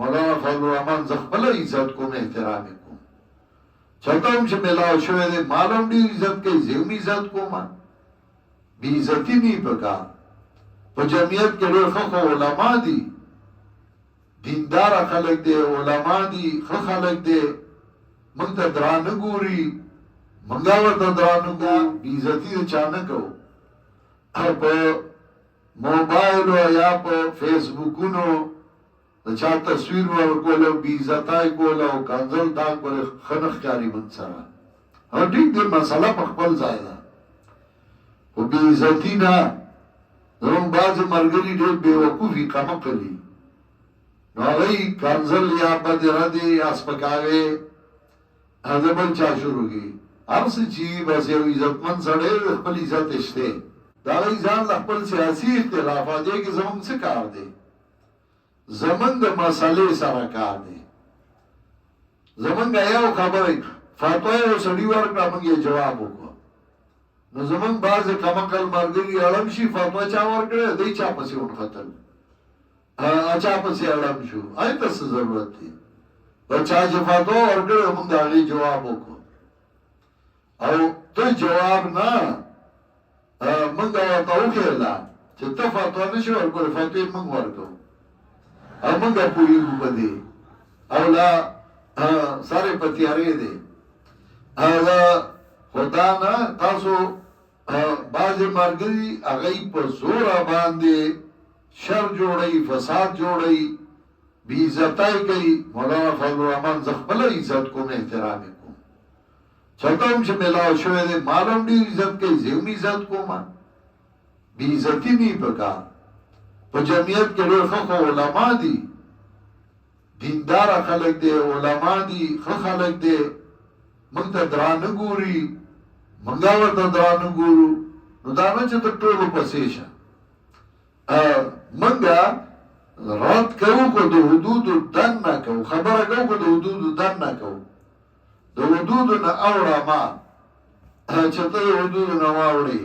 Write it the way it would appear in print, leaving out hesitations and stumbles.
مولانا فضل الرحمن زه خپله عزت کوم احترام یې کوم چاته هم چې میلاو شوی دی مال هم ډېر عزت کوي زه هم عزت کوم بې عزتي نه پکار په جمعیت کې ډېر ښه علما دي دینداره خلک دی علما دي ښه خلک دی موږ ته درانه ګوري موږ ورته درانه ګورو بې عزتي د چا نه کوو په موبایلو یا په فیسبوکونو د چا تصویر ورکول او بې عزتای کول او کنځل دا کول ښه نه ښکاري موږ سره او ټیک دی مسله په خپل ځای ده خو بې عزتي نه زموږ بعضې ملګري ډېر بېوقوفي کمقل دي نو هغوی کنځل یا بدې ردې یا سپکاوې د بل چا شروع کړي هر څه چې بس یو عزتمند سړی د خپل عزت شته د هغوی ځان له خپل سیاسي اختلافات دی کې زموږ څه کار دی زمونږ د مسئلې سره کار دی زمونږ یو خبره فتوا یو سړي ورکړه موږ یې جواب وکړو نو زمونږ بعضې کمقل ملګري اړم شي فتوا چا ورکړې دی چا پسې ونختل چا پسې اړم شو آی ته څه ضرورت دی او چا چې فتوا ورکړې موږ د هغې جواب وکړو او ته جواب نه موږ ورته وښیله چې ته فتوا نه شي ورکولی فتوې موږ ورکوو او منگا پوئیگو بدے او لا سارے پتیارے دے خدا نا تاسو باز مرگری اغیی پر زورا باندے شر جوڑی فساد جوڑی بی عزتائی کئی مولانا فضل الرحمن زخبل عزت کن احترامی کن چلتا ہم چه ملاو شوئے دے مالم دیر عزت کئی زیوم عزت کو من بی عزتی نہیں پکار په جمعیت کې ډېر ښه علما دي دینداره خلک دی علما دي ښه خلک دی موږ ته درانه ګوري موږ ورته درانه ګورو نو دا نه چې ته ټولو پسې شه موږ رد کوو که د حدودو دن نه کوو خبره کوو که د حدودو دن نه کوو د حدودو نه اوړه ما چې ته د حدودو نه واوړې